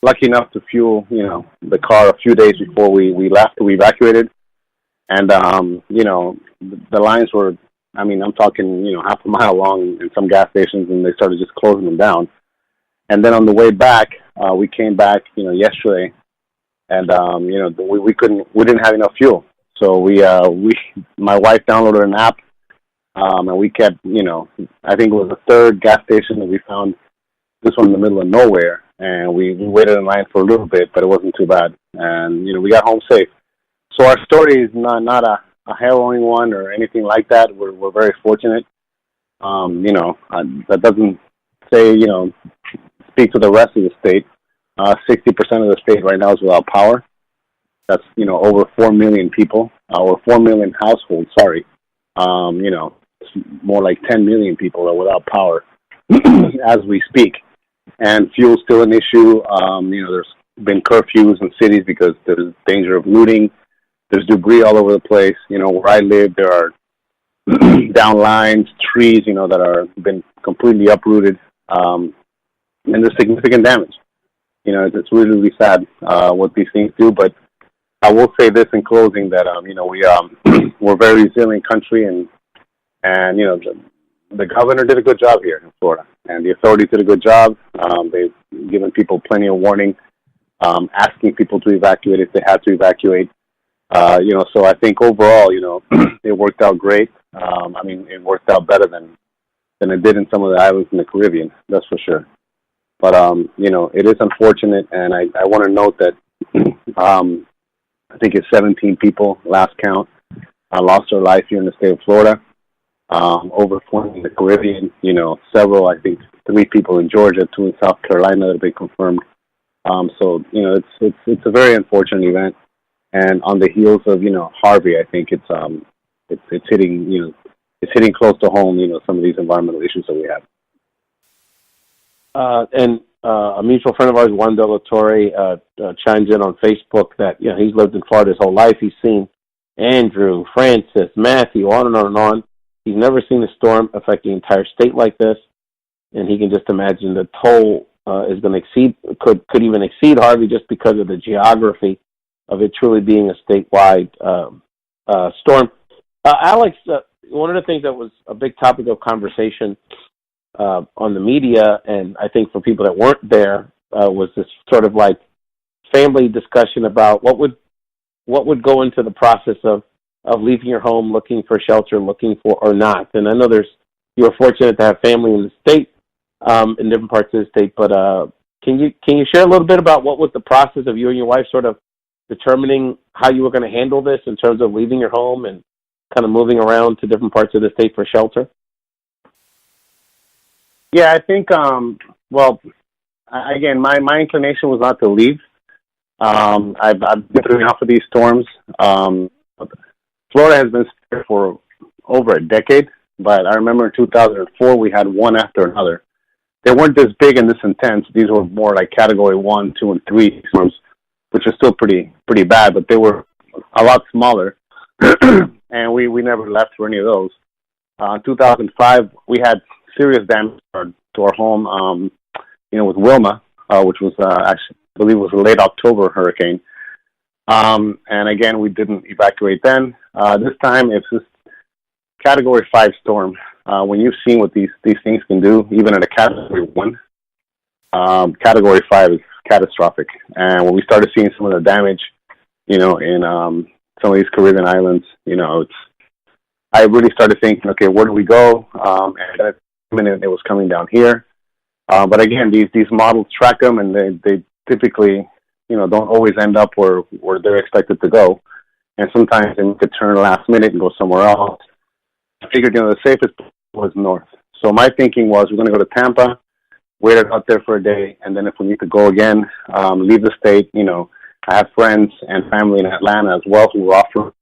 D: lucky enough to fuel, the car a few days before we left. We evacuated, and the lines were, I'm talking, half a mile long in some gas stations, and they started just closing them down. And then on the way back, we came back, yesterday, and we didn't have enough fuel, so my wife downloaded an app. And we kept, I think it was the third gas station that we found, this one in the middle of nowhere, and we waited in line for a little bit, but it wasn't too bad, and we got home safe. So our story is not a harrowing one or anything like that. We're very fortunate. That doesn't say speak to the rest of the state. 60% of the state right now is without power. That's over 4 million people, or 4 million households. Sorry. It's more like 10 million people are without power as we speak. And fuel's still an issue. There's been curfews in cities because there's danger of looting. There's debris all over the place. Where I live, there are down lines, trees, that are been completely uprooted. And there's significant damage. It's really, really sad what these things do. But I will say this in closing, that we're a very resilient country, and the governor did a good job here in Florida, and the authorities did a good job. They've given people plenty of warning, asking people to evacuate if they had to evacuate. So I think overall, it worked out great. It worked out better than it did in some of the islands in the Caribbean, that's for sure. But it is unfortunate, and I want to note that I think it's 17 people, last count, lost their life here in the state of Florida. Over 20 in the Caribbean, several, I think 3 people in Georgia, 2 in South Carolina that have been confirmed. So, it's a very unfortunate event. And on the heels of, Harvey, I think it's hitting, it's hitting close to home, some of these environmental issues that we have.
C: And a mutual friend of ours, Juan De La Torre, chimes in on Facebook that, he's lived in Florida his whole life. He's seen Andrew, Francis, Matthew, on and on and on. He's never seen a storm affect the entire state like this, and he can just imagine the toll is going to could even exceed Harvey, just because of the geography of it truly being a statewide storm. Alex, one of the things that was a big topic of conversation on the media, and I think for people that weren't there, was this sort of like family discussion about what would go into the process of leaving your home, looking for shelter, looking for or not. And I know you were fortunate to have family in the state, in different parts of the state. But can you share a little bit about what was the process of you and your wife sort of determining how you were going to handle this in terms of leaving your home and kind of moving around to different parts of the state for shelter?
D: Yeah, I think, again, my inclination was not to leave. I've been through enough of these storms. Florida has been spared for over a decade, but I remember in 2004 we had one after another. They weren't this big and this intense. These were more like Category 1, 2, and 3 storms, which is still pretty bad, but they were a lot smaller, and we never left for any of those. 2005, we had serious damage to our home, with Wilma, which was actually, I believe it was a late October hurricane. And again, we didn't evacuate then. This time, it's just Category 5 storm. When you've seen what these things can do, even at a Category 1, Category 5 is catastrophic. And when we started seeing some of the damage, in some of these Caribbean islands, I really started thinking, okay, where do we go? And at the minute, it was coming down here. But again, these models track them, and they typically, don't always end up where they're expected to go. And sometimes they could turn last minute and go somewhere else. I figured, the safest was north. So my thinking was, we're going to go to Tampa, wait it out there for a day, and then if we need to go again, leave the state. I have friends and family in Atlanta as well who were offering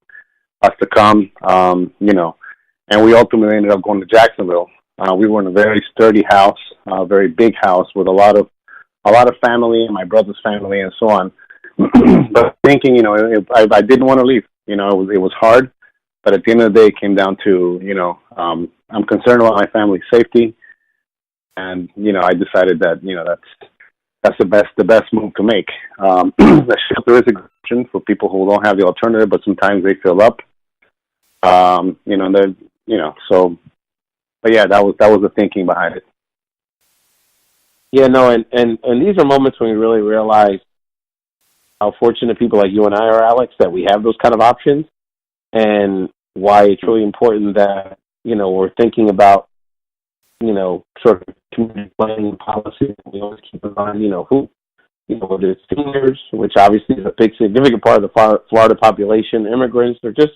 D: us to come, and we ultimately ended up going to Jacksonville. We were in a very sturdy house, a very big house with a lot of family and my brother's family and so on. But thinking, I didn't want to leave. It was hard, but at the end of the day, it came down to, I'm concerned about my family's safety, and I decided that that's the best move to make. The shelter is a good option for people who don't have the alternative, but sometimes they fill up. So. But yeah, that was the thinking behind it.
C: Yeah, no, and these are moments when we really realize how fortunate people like you and I are, Alex, that we have those kind of options, and why it's really important that, we're thinking about, sort of community planning policy. We always keep in mind, who, whether it's seniors, which obviously is a big, significant part of the Florida population, immigrants, or just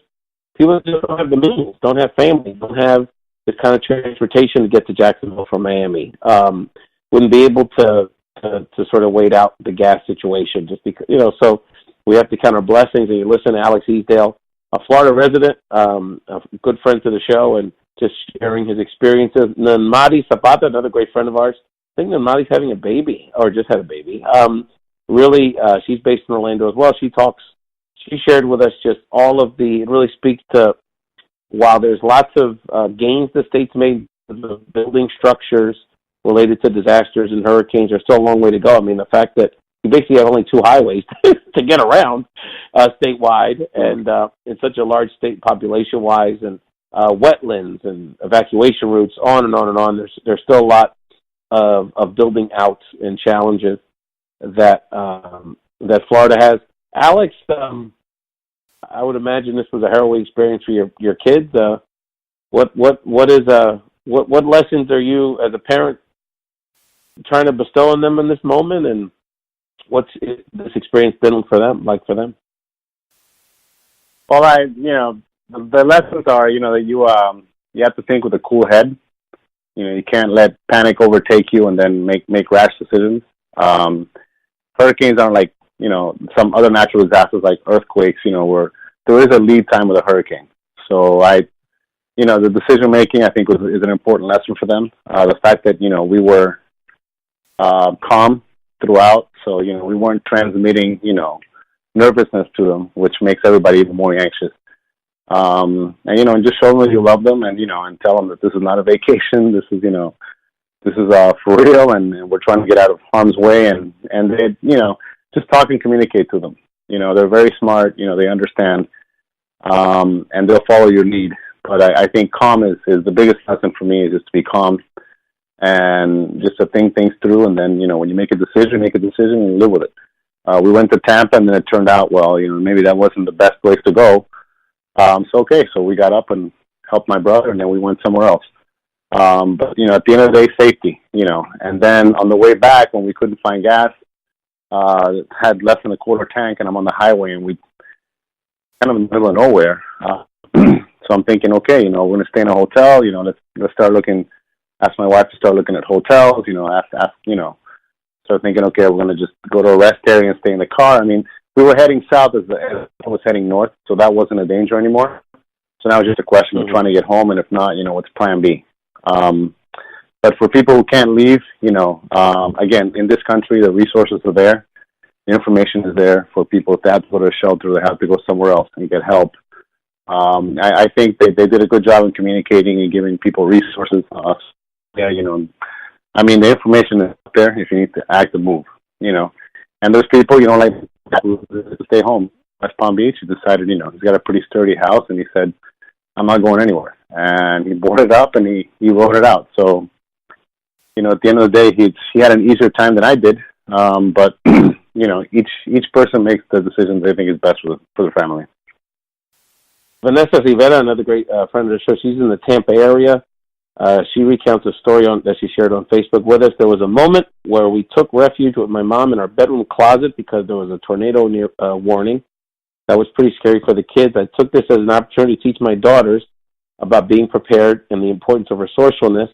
C: people that just don't have the means, don't have family, don't have the kind of transportation to get to Jacksonville from Miami. Wouldn't be able to sort of wait out the gas situation just because, so we have to count our blessings. And you listen to Alex Easdale, a Florida resident, a good friend to the show, and just sharing his experiences. Nanmadi Zapata, another great friend of ours. I think Nanmadi's having a baby, or just had a baby. Really, she's based in Orlando as well. She shared with us just all of it really speaks to, while there's lots of gains the state's made, the building structures related to disasters and hurricanes, there's still a long way to go. I mean, the fact that you basically have only 2 highways to get around statewide, and in such a large state population-wise, and wetlands and evacuation routes, on and on and on. There's still a lot of building out and challenges that Florida has. Alex, I would imagine this was a harrowing experience for your kids. What lessons are you, as a parent, trying to bestow on them in this moment, and what's this experience been for them?
D: Well, the lessons are, that you have to think with a cool head. You can't let panic overtake you and then make rash decisions. Hurricanes aren't like, some other natural disasters like earthquakes, where there is a lead time with a hurricane. So the decision making, I think, is an important lesson for them. The fact that, we were calm throughout, so, we weren't transmitting, nervousness to them, which makes everybody even more anxious. And just show them that you love them, and and tell them that this is not a vacation. This is for real, and we're trying to get out of harm's way, and they, just talk and communicate to them. They're very smart. They understand, and they'll follow your lead. But I think calm is the biggest lesson for me, is just to be calm and just to think things through. And then, when you make a decision and you live with it. We went to Tampa, and then it turned out, well, maybe that wasn't the best place to go. So we got up and helped my brother, and then we went somewhere else. But, at the end of the day, safety, and then on the way back, when we couldn't find gas, had less than a quarter tank, and I'm on the highway, and we kind of in the middle of nowhere. So I'm thinking, okay, we're going to stay in a hotel, let's start looking, ask my wife to start looking at hotels, start started thinking, okay, we're going to just go to a rest area and stay in the car. I mean, we were heading south as I was heading north, so that wasn't a danger anymore. So now it's just a question of trying to get home, and if not, what's plan B? But for people who can't leave, again, in this country, the resources are there. The information is there for people. If they have to go to a shelter, they have to go somewhere else and get help. I think they did a good job in communicating and giving people resources. I mean, the information is there if you need to act and move, And there's people, like to stay home. West Palm Beach, he decided, he's got a pretty sturdy house, and he said, I'm not going anywhere. And he boarded up, and he wrote it out. So, at the end of the day, he had an easier time than I did. But, each person makes the decisions they think is best for the family.
C: Vanessa Rivera, another great friend of the show, she's in the Tampa area. She recounts a story that she shared on Facebook with us. There was a moment where we took refuge with my mom in our bedroom closet because there was a tornado warning. That was pretty scary for the kids. I took this as an opportunity to teach my daughters about being prepared and the importance of resourcefulness.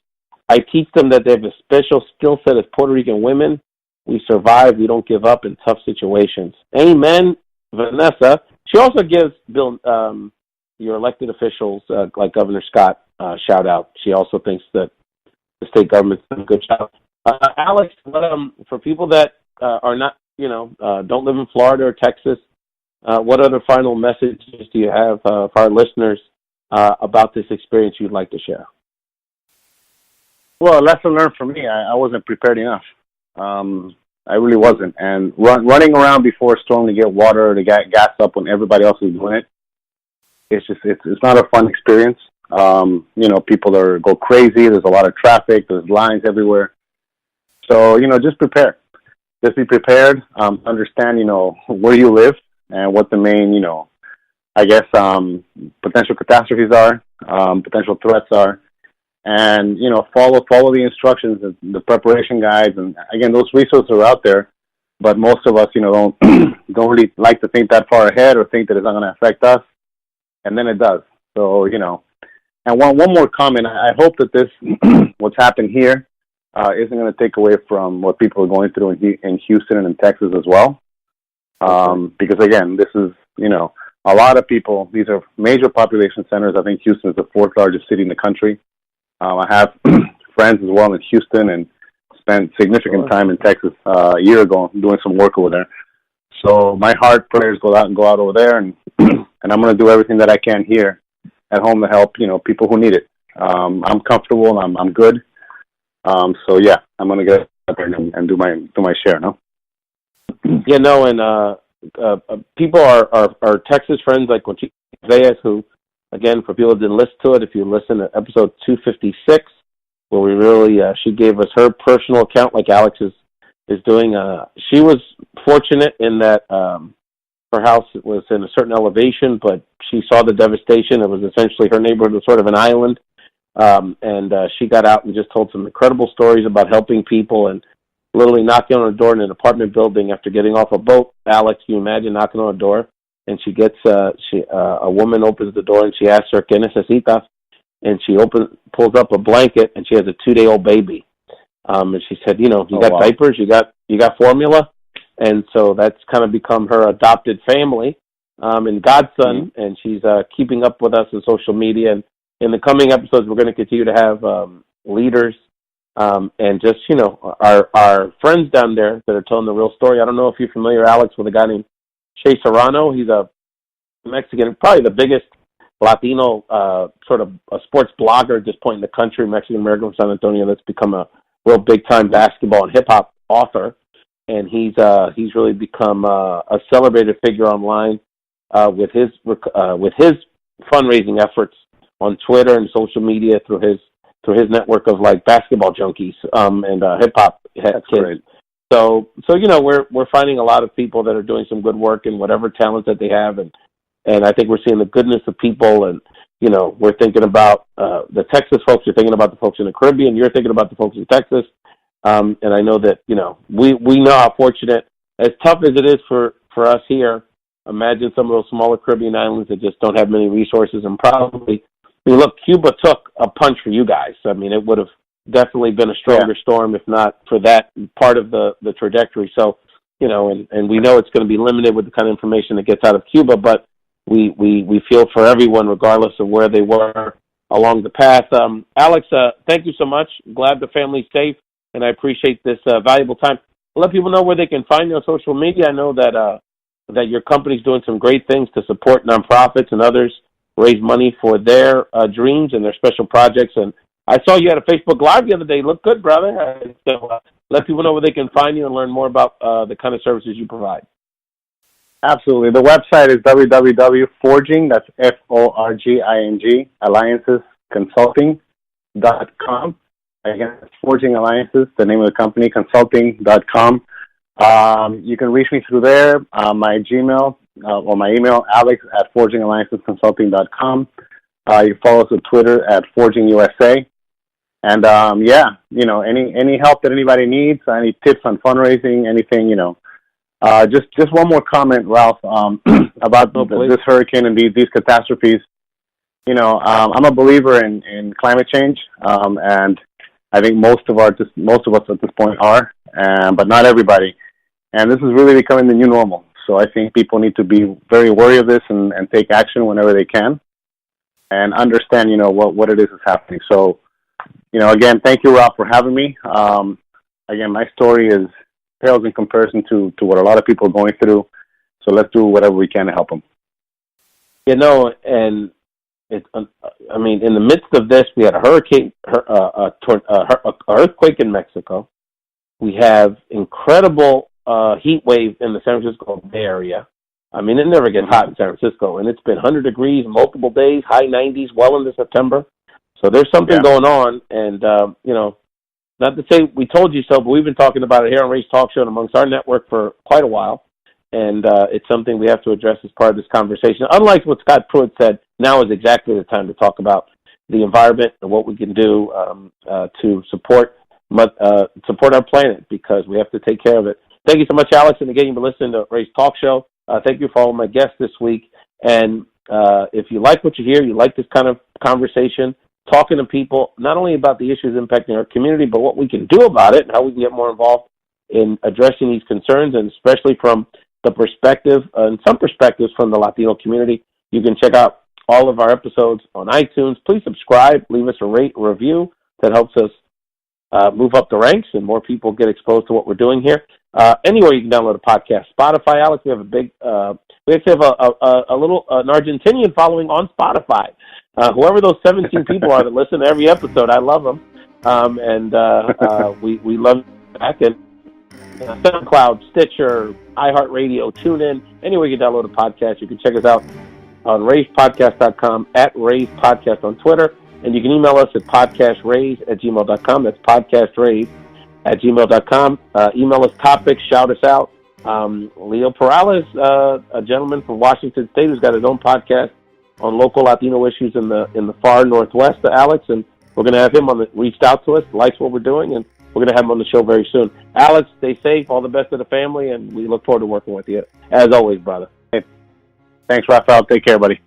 C: I teach them that they have a special skill set as Puerto Rican women. We survive. We don't give up in tough situations. Amen, Vanessa. She also gives Bill, your elected officials, like Governor Scott, shout out. She also thinks that the state government's done a good job. Alex, for people that are not, don't live in Florida or Texas, what other final messages do you have for our listeners about this experience you'd like to share?
D: Well, a lesson learned for me, I wasn't prepared enough. I really wasn't. And running around before a storm to get water or to get gas up when everybody else is doing it, it's not a fun experience. People go crazy. There's a lot of traffic. There's lines everywhere. So, just prepare. Just be prepared. Understand, where you live and what the main, potential catastrophes are, potential threats are. And, follow the instructions, the preparation guides. And, again, those resources are out there. But most of us, don't really like to think that far ahead or think that it's not going to affect us. And then it does. So, And one more comment. I hope that this, what's happened here, isn't going to take away from what people are going through in Houston and in Texas as well. Because, again, this is, a lot of people, these are major population centers. I think Houston is the fourth largest city in the country. I have friends as well in Houston and spent significant time in Texas a year ago doing some work over there. So my heart prayers go out over there, and and I'm going to do everything that I can here at home to help, people who need it. I'm comfortable and I'm good. So yeah, I'm going to get out there and do my share, no?
C: Yeah, no, and people are Texas friends like Reyes, who, again, for people who didn't listen to it, if you listen to episode 256, where we really, she gave us her personal account like Alex is doing. She was fortunate in that her house was in a certain elevation, but she saw the devastation. It was essentially her neighborhood was sort of an island. And she got out and just told some incredible stories about helping people and literally knocking on a door in an apartment building after getting off a boat. Alex, can you imagine knocking on a door? And she gets, a woman opens the door and she asks her, ¿Qué necesitas? And she pulls up a blanket and she has a 2-day-old baby. And she said, you got diapers, you got formula. And so that's kind of become her adopted family, and godson. Mm-hmm. And she's, keeping up with us on social media. And in the coming episodes, we're going to continue to have, leaders, and just, our friends down there that are telling the real story. I don't know if you're familiar, Alex, with a guy named Shea Serrano. He's a Mexican, probably the biggest Latino sort of a sports blogger at this point in the country, Mexican-American from San Antonio, that's become a real big-time basketball and hip-hop author. And he's really become a celebrated figure online with his fundraising efforts on Twitter and social media through his network of like basketball junkies and hip-hop kids. Great. So we're finding a lot of people that are doing some good work in whatever talent that they have, and I think we're seeing the goodness of people, and we're thinking about the Texas folks, you're thinking about the folks in the Caribbean, you're thinking about the folks in Texas, and I know that we know how fortunate, as tough as it is for us here. Imagine some of those smaller Caribbean islands that just don't have many resources, and probably, look, Cuba took a punch for you guys. I mean, it would have definitely been a stronger storm, if not for that part of the trajectory. So, and we know it's going to be limited with the kind of information that gets out of Cuba, but we feel for everyone, regardless of where they were along the path. Alex, thank you so much. Glad the family's safe, and I appreciate this valuable time. I'll let people know where they can find you on social media. I know that your company's doing some great things to support nonprofits and others raise money for their dreams and their special projects. And I saw you at a Facebook Live the other day. Look good, brother. So let people know where they can find you and learn more about the kind of services you provide.
D: Absolutely. The website is www.forging, that's FORGING, alliancesconsulting.com. Again, Forging Alliances, the name of the company, consulting.com. You can reach me through there. My Gmail or my email, alex@forgingalliancesconsulting.com. You can follow us on Twitter at ForgingUSA. And, any help that anybody needs, any tips on fundraising, anything, just one more comment, Ralph, about this hurricane and these catastrophes. I'm a believer in climate change, and I think most of us at this point are, but not everybody. And this is really becoming the new normal. So I think people need to be very wary of this and take action whenever they can, and understand, what it is that's happening. So, again, thank you, Ralph, for having me. Again, my story pales in comparison to what a lot of people are going through. So let's do whatever we can to help them.
C: And in the midst of this, we had a hurricane, earthquake in Mexico. We have incredible heat wave in the San Francisco Bay Area. It never gets hot in San Francisco, and it's been 100 degrees multiple days, high 90s, well into September. So there's something going on, and not to say we told you so, but we've been talking about it here on Ray's Talk Show and amongst our network for quite a while, and it's something we have to address as part of this conversation. Unlike what Scott Pruitt said, now is exactly the time to talk about the environment and what we can do to support our planet, because we have to take care of it. Thank you so much, Alex, and again, you've been listening to Ray's Talk Show. Thank you for all my guests this week, and if you like what you hear, you like this kind of conversation, talking to people, not only about the issues impacting our community, but what we can do about it and how we can get more involved in addressing these concerns, and especially from the perspective, and some perspectives from the Latino community. You can check out all of our episodes on iTunes. Please subscribe, leave us a review. That helps us move up the ranks and more people get exposed to what we're doing here. Anywhere you can download a podcast. Spotify, Alex, we have a big, we actually have an Argentinian following on Spotify. Whoever those 17 people are that listen to every episode, I love them. We love back at SoundCloud, Stitcher, iHeartRadio, TuneIn, anywhere you can download a podcast. You can check us out on rayspodcast.com, at Ray's Podcast on Twitter, and you can email us at podcastrays@gmail.com. That's podcastrays@gmail.com. Email us topics, shout us out. Leo Perales, a gentleman from Washington State who's got his own podcast on local Latino issues in the far northwest, Alex, and we're going to have him reached out to us, likes what we're doing, and we're going to have him on the show very soon. Alex, stay safe, all the best to the family, and we look forward to working with you, as always, brother.
D: Hey, thanks, Rafael. Take care, buddy.